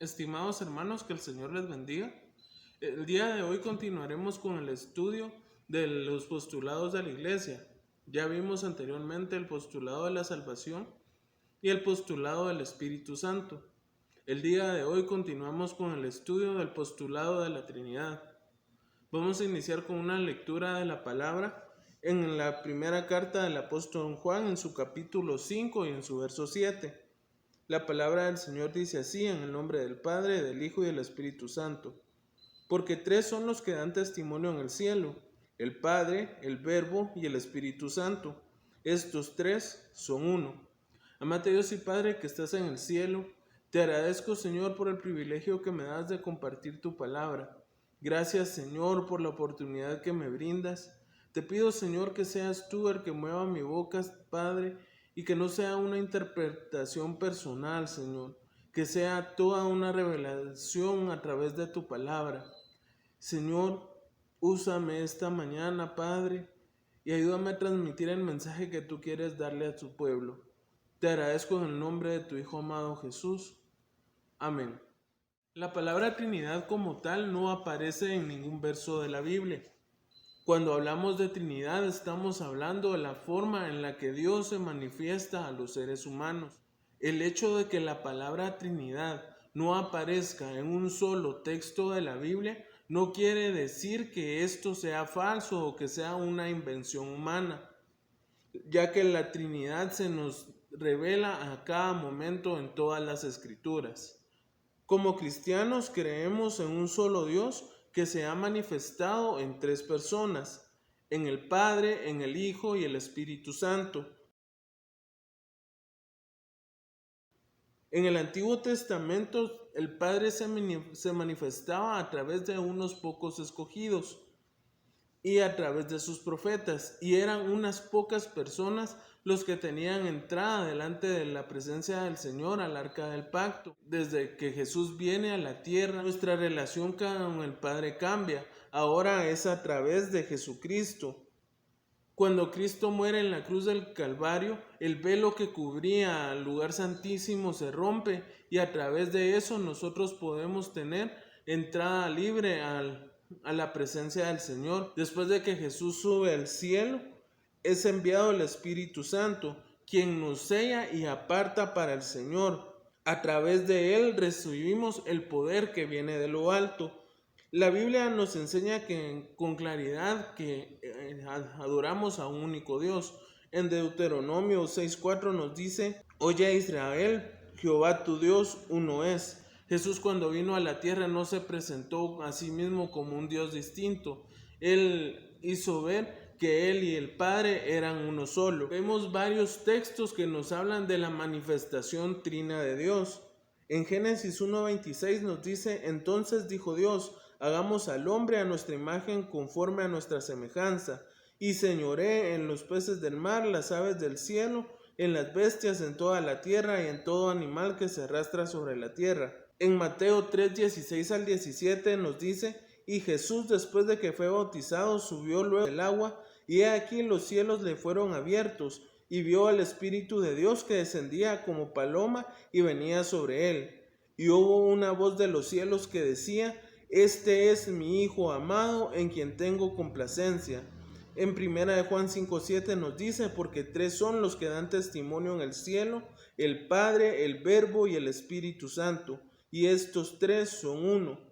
Estimados hermanos, que el Señor les bendiga. El día de hoy continuaremos con el estudio de los postulados de la Iglesia. Ya vimos anteriormente el postulado de la salvación y el postulado del Espíritu Santo. El día de hoy continuamos con el estudio del postulado de la Trinidad. Vamos a iniciar con una lectura de la palabra en la primera carta del apóstol Juan, en su capítulo 5 y en su verso 7. La palabra del Señor dice así: en el nombre del Padre, del Hijo y del Espíritu Santo. Porque tres son los que dan testimonio en el cielo: el Padre, el Verbo y el Espíritu Santo. Estos tres son uno. Amate Dios y Padre que estás en el cielo, te agradezco, Señor, por el privilegio que me das de compartir tu palabra. Gracias, Señor, por la oportunidad que me brindas. Te pido, Señor, que seas tú el que mueva mi boca, Padre, y que no sea una interpretación personal, Señor, que sea toda una revelación a través de tu palabra. Señor, úsame esta mañana, Padre, y ayúdame a transmitir el mensaje que tú quieres darle a tu pueblo. Te agradezco en el nombre de tu Hijo amado Jesús. Amén. La palabra Trinidad como tal no aparece en ningún verso de la Biblia. Cuando hablamos de Trinidad estamos hablando de la forma en la que Dios se manifiesta a los seres humanos. El hecho de que la palabra Trinidad no aparezca en un solo texto de la Biblia no quiere decir que esto sea falso o que sea una invención humana, ya que la Trinidad se nos revela a cada momento en todas las Escrituras. Como cristianos creemos en un solo Dios que se ha manifestado en tres personas: en el Padre, en el Hijo y el Espíritu Santo. En el Antiguo Testamento el Padre se manifestaba a través de unos pocos escogidos y a través de sus profetas, y eran unas pocas personas los que tenían entrada delante de la presencia del Señor al arca del pacto. Desde que Jesús viene a la tierra, nuestra relación con el Padre cambia. Ahora es a través de Jesucristo. Cuando Cristo muere en la cruz del Calvario, el velo que cubría al lugar santísimo se rompe, y a través de eso nosotros podemos tener entrada libre a la presencia del Señor. Después de que Jesús sube al cielo, es enviado el Espíritu Santo, quien nos sella y aparta para el Señor. A través de él recibimos el poder que viene de lo alto. La Biblia nos enseña con claridad que adoramos a un único Dios. En Deuteronomio 6:4 nos dice: Oye Israel, Jehová tu Dios uno es. Jesús, cuando vino a la tierra, no se presentó a sí mismo como un Dios distinto. Él hizo ver que Él y el Padre eran uno solo. Vemos varios textos que nos hablan de la manifestación trina de Dios. En Génesis 1:26 nos dice: Entonces dijo Dios: hagamos al hombre a nuestra imagen, conforme a nuestra semejanza, y señoree en los peces del mar, las aves del cielo, en las bestias, en toda la tierra y en todo animal que se arrastra sobre la tierra. En Mateo 3:16 al 17 nos dice: y Jesús, después de que fue bautizado, subió luego del agua, y he aquí los cielos le fueron abiertos, y vio al Espíritu de Dios que descendía como paloma y venía sobre él. Y hubo una voz de los cielos que decía: este es mi Hijo amado, en quien tengo complacencia. En 1 Juan 5:7 nos dice: porque tres son los que dan testimonio en el cielo, el Padre, el Verbo y el Espíritu Santo, y estos tres son uno.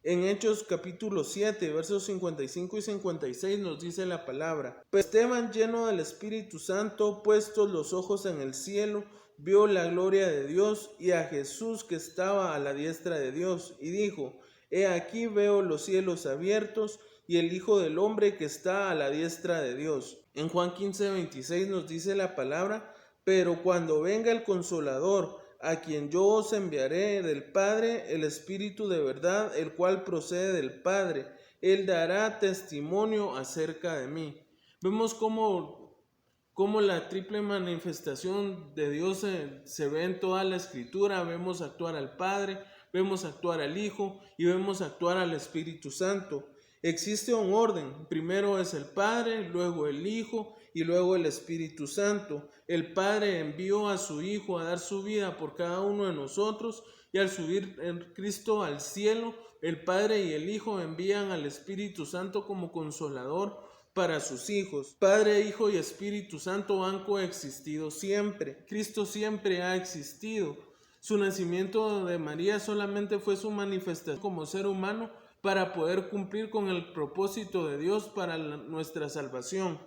En Hechos capítulo 7, versos 55 y 56 nos dice la palabra: pero Esteban, lleno del Espíritu Santo, puestos los ojos en el cielo, vio la gloria de Dios y a Jesús que estaba a la diestra de Dios, y dijo: he aquí veo los cielos abiertos y el Hijo del Hombre que está a la diestra de Dios. En Juan 15:26 nos dice la palabra: pero cuando venga el Consolador, a quien yo os enviaré del Padre, el Espíritu de verdad, el cual procede del Padre, él dará testimonio acerca de mí. Vemos cómo la triple manifestación de Dios se ve en toda la Escritura. Vemos actuar al Padre, vemos actuar al Hijo y vemos actuar al Espíritu Santo. Existe un orden. Primero es el Padre, luego el Hijo y luego el Espíritu Santo. El Padre envió a su Hijo a dar su vida por cada uno de nosotros, y al subir en Cristo al cielo, el Padre y el Hijo envían al Espíritu Santo como consolador para sus hijos. Padre, Hijo y Espíritu Santo han coexistido siempre. Cristo siempre ha existido. Su nacimiento de María solamente fue su manifestación como ser humano para poder cumplir con el propósito de Dios para nuestra salvación.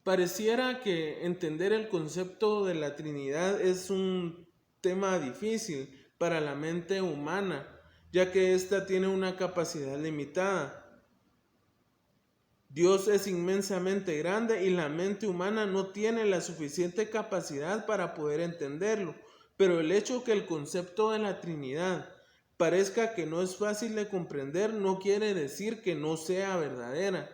Pareciera que entender el concepto de la Trinidad es un tema difícil para la mente humana, ya que ésta tiene una capacidad limitada. Dios es inmensamente grande y la mente humana no tiene la suficiente capacidad para poder entenderlo, pero el hecho que el concepto de la Trinidad parezca que no es fácil de comprender no quiere decir que no sea verdadera.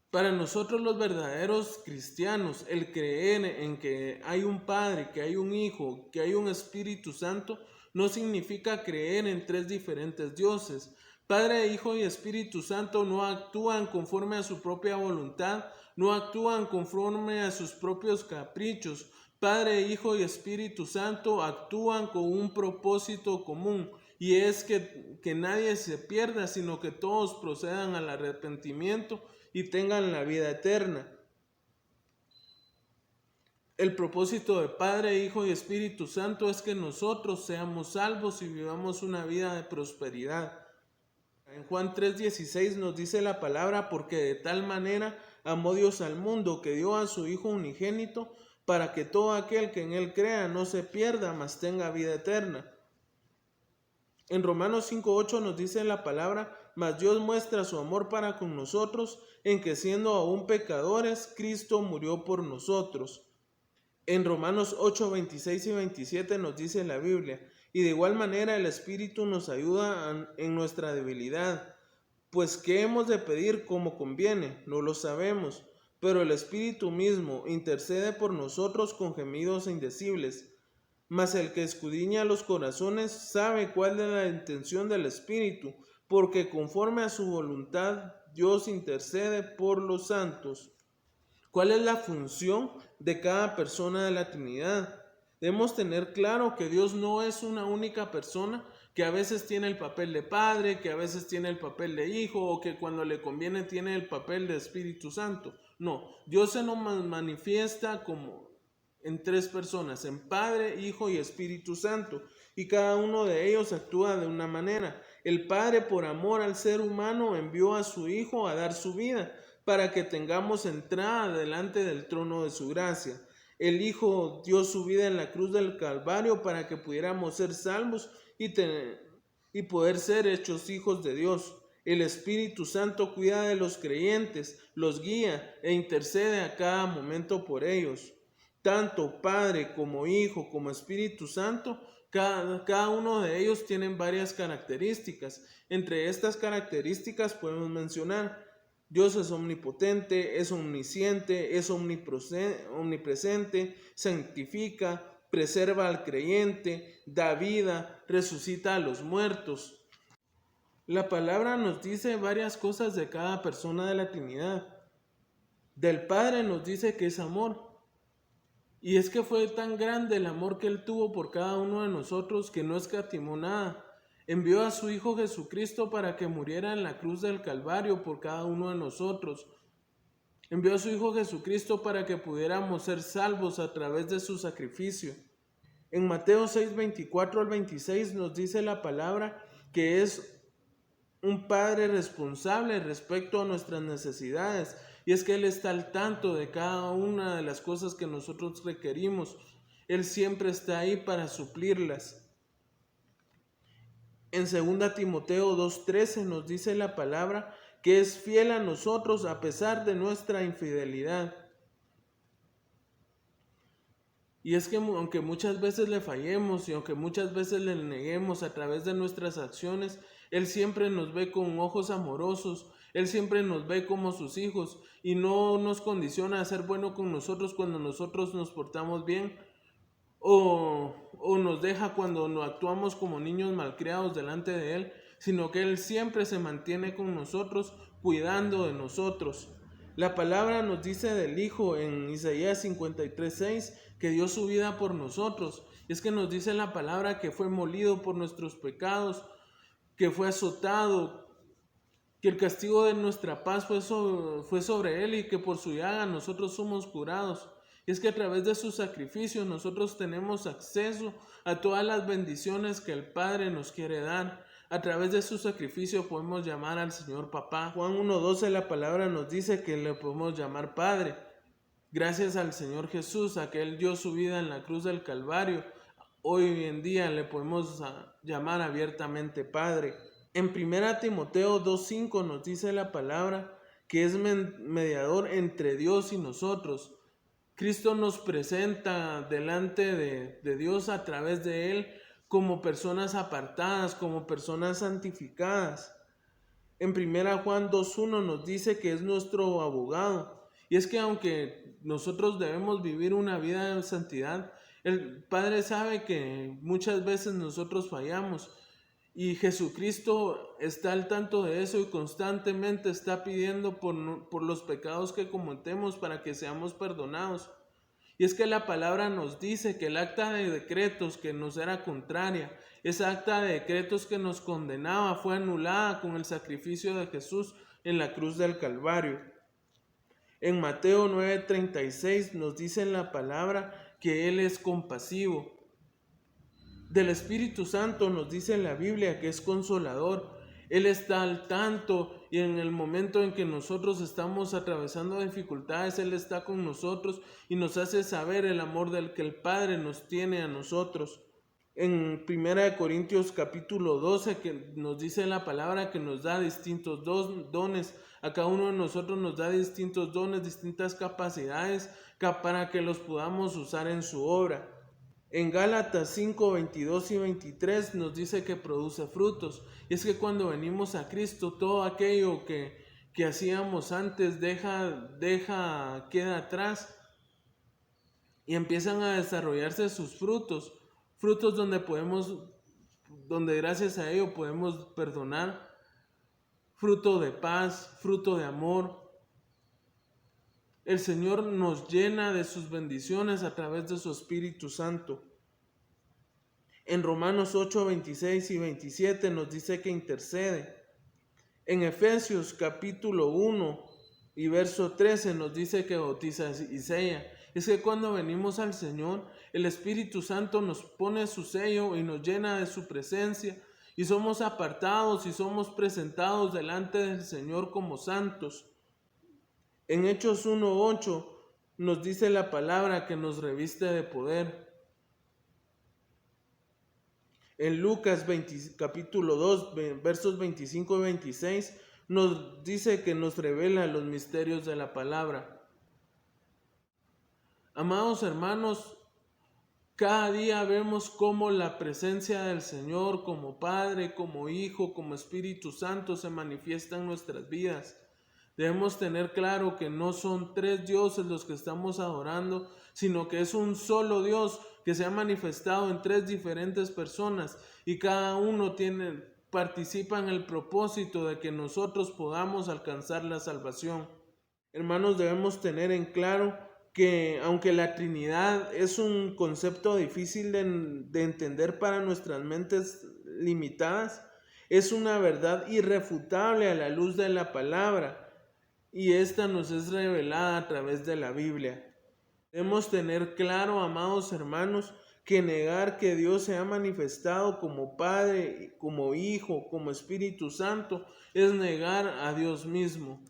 Para nosotros los verdaderos cristianos, el creer en que hay un Padre, que hay un Hijo, que hay un Espíritu Santo, no significa creer en tres diferentes dioses. Padre, Hijo y Espíritu Santo no actúan conforme a su propia voluntad, no actúan conforme a sus propios caprichos. Padre, Hijo y Espíritu Santo actúan con un propósito común, y es que nadie se pierda, sino que todos procedan al arrepentimiento y tengan la vida eterna. El propósito de Padre, Hijo y Espíritu Santo es que nosotros seamos salvos y vivamos una vida de prosperidad. En Juan 3:16 nos dice la palabra: porque de tal manera amó Dios al mundo, que dio a su Hijo unigénito, para que todo aquel que en él crea no se pierda, mas tenga vida eterna. En Romanos 5:8 nos dice la palabra: mas Dios muestra su amor para con nosotros, en que siendo aún pecadores, Cristo murió por nosotros. En Romanos 8:26 y 27 nos dice la Biblia: y de igual manera el Espíritu nos ayuda en nuestra debilidad, pues ¿qué hemos de pedir como conviene? No lo sabemos, pero el Espíritu mismo intercede por nosotros con gemidos indecibles. Mas el que escudriña los corazones sabe cuál es la intención del Espíritu, porque conforme a su voluntad Dios intercede por los santos. ¿Cuál es la función de cada persona de la Trinidad? Debemos tener claro que Dios no es una única persona, que a veces tiene el papel de Padre, que a veces tiene el papel de Hijo, o que cuando le conviene tiene el papel de Espíritu Santo. No, Dios se nos manifiesta como en tres personas, en Padre, Hijo y Espíritu Santo, y cada uno de ellos actúa de una manera. El Padre, por amor al ser humano, envió a su Hijo a dar su vida para que tengamos entrada delante del trono de su gracia. El Hijo dio su vida en la cruz del Calvario para que pudiéramos ser salvos y poder ser hechos hijos de Dios. El Espíritu Santo cuida de los creyentes, los guía e intercede a cada momento por ellos. Tanto Padre como Hijo como Espíritu Santo, cada uno de ellos tienen varias características. Entre estas características podemos mencionar: Dios es omnipotente, es omnisciente, es omnipresente, santifica, preserva al creyente, da vida, resucita a los muertos. La palabra nos dice varias cosas de cada persona de la Trinidad. Del Padre nos dice que es amor. Y es que fue tan grande el amor que Él tuvo por cada uno de nosotros que no escatimó nada. Envió a su Hijo Jesucristo para que muriera en la cruz del Calvario por cada uno de nosotros. Envió a su Hijo Jesucristo para que pudiéramos ser salvos a través de su sacrificio. En Mateo 6:24 al 26 nos dice la palabra que es un Padre responsable respecto a nuestras necesidades, y es que Él está al tanto de cada una de las cosas que nosotros requerimos. Él siempre está ahí para suplirlas. En 2 Timoteo 2:13 nos dice la palabra que es fiel a nosotros a pesar de nuestra infidelidad. Y es que aunque muchas veces le fallemos y aunque muchas veces le neguemos a través de nuestras acciones, Él siempre nos ve con ojos amorosos. Él siempre nos ve como sus hijos y no nos condiciona a ser bueno con nosotros cuando nosotros nos portamos bien, o nos deja cuando no actuamos como niños malcriados delante de Él, sino que Él siempre se mantiene con nosotros cuidando de nosotros. La palabra nos dice del Hijo en Isaías 53:6 que dio su vida por nosotros. Y es que nos dice la palabra que fue molido por nuestros pecados, que fue azotado, que el castigo de nuestra paz fue sobre él y que por su llaga nosotros somos curados. Y es que a través de su sacrificio nosotros tenemos acceso a todas las bendiciones que el Padre nos quiere dar. A través de su sacrificio podemos llamar al Señor Papá. Juan 1:12 la palabra nos dice que le podemos llamar Padre. Gracias al Señor Jesús, a que Él dio su vida en la cruz del Calvario, hoy en día le podemos llamar abiertamente Padre. En 1 Timoteo 2:5 nos dice la palabra que es mediador entre Dios y nosotros. Cristo nos presenta delante de Dios a través de Él como personas apartadas, como personas santificadas. En 1 Juan 2:1 nos dice que es nuestro abogado. Y es que aunque nosotros debemos vivir una vida de santidad, el Padre sabe que muchas veces nosotros fallamos. Y Jesucristo está al tanto de eso y constantemente está pidiendo por los pecados que cometemos para que seamos perdonados. Y es que la palabra nos dice que el acta de decretos que nos era contraria, esa acta de decretos que nos condenaba, fue anulada con el sacrificio de Jesús en la cruz del Calvario. En Mateo 9:36 nos dice en la palabra que Él es compasivo. Del Espíritu Santo nos dice en la Biblia que es consolador. Él está al tanto y en el momento en que nosotros estamos atravesando dificultades, Él está con nosotros y nos hace saber el amor del que el Padre nos tiene a nosotros. En 1 Corintios capítulo 12 que nos dice la palabra que nos da distintos dones. A cada uno de nosotros nos da distintos dones, distintas capacidades para que los podamos usar en su obra. En Gálatas 5:22 y 23 nos dice que produce frutos. Y es que cuando venimos a Cristo, todo aquello que hacíamos antes queda atrás y empiezan a desarrollarse sus frutos. Frutos donde gracias a ello podemos perdonar. Fruto de paz, fruto de amor. El Señor nos llena de sus bendiciones a través de su Espíritu Santo. En Romanos 8:26 y 27 nos dice que intercede. En Efesios capítulo 1 y verso 13 nos dice que bautiza y sella. Es que cuando venimos al Señor, el Espíritu Santo nos pone su sello y nos llena de su presencia y somos apartados y somos presentados delante del Señor como santos. En Hechos 1:8 nos dice la palabra que nos reviste de poder. En Lucas capítulo 2, versos 25 y 26, nos dice que nos revela los misterios de la palabra. Amados hermanos, cada día vemos cómo la presencia del Señor como Padre, como Hijo, como Espíritu Santo se manifiesta en nuestras vidas. Debemos tener claro que no son tres dioses los que estamos adorando, sino que es un solo Dios que se ha manifestado en tres diferentes personas y cada uno participa en el propósito de que nosotros podamos alcanzar la salvación. Hermanos, debemos tener en claro que aunque la Trinidad es un concepto difícil de entender para nuestras mentes limitadas, es una verdad irrefutable a la luz de la palabra. Y esta nos es revelada a través de la Biblia. Debemos tener claro, amados hermanos, que negar que Dios se ha manifestado como Padre, como Hijo, como Espíritu Santo, es negar a Dios mismo.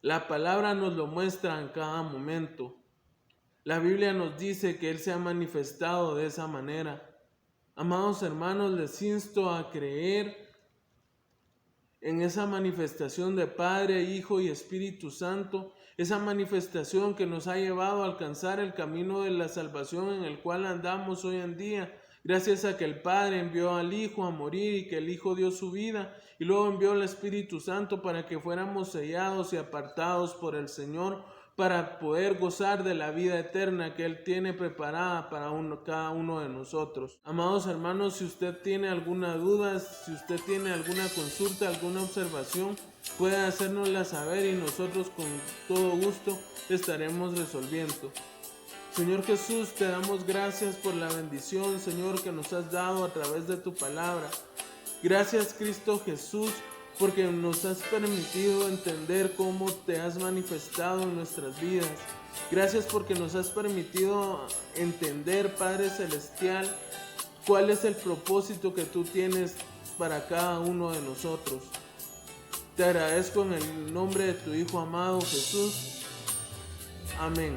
La palabra nos lo muestra en cada momento. La Biblia nos dice que Él se ha manifestado de esa manera. Amados hermanos, les insto a creer en esa manifestación de Padre, Hijo y Espíritu Santo, esa manifestación que nos ha llevado a alcanzar el camino de la salvación en el cual andamos hoy en día, gracias a que el Padre envió al Hijo a morir y que el Hijo dio su vida y luego envió al Espíritu Santo para que fuéramos sellados y apartados por el Señor para poder gozar de la vida eterna que Él tiene preparada para cada uno de nosotros. Amados hermanos, si usted tiene alguna duda, si usted tiene alguna consulta, alguna observación, puede hacérnosla saber y nosotros con todo gusto estaremos resolviendo. Señor Jesús, te damos gracias por la bendición, Señor, que nos has dado a través de tu palabra. Gracias, Cristo Jesús, porque nos has permitido entender cómo te has manifestado en nuestras vidas. Gracias porque nos has permitido entender, Padre Celestial, cuál es el propósito que tú tienes para cada uno de nosotros. Te agradezco en el nombre de tu Hijo amado Jesús. Amén.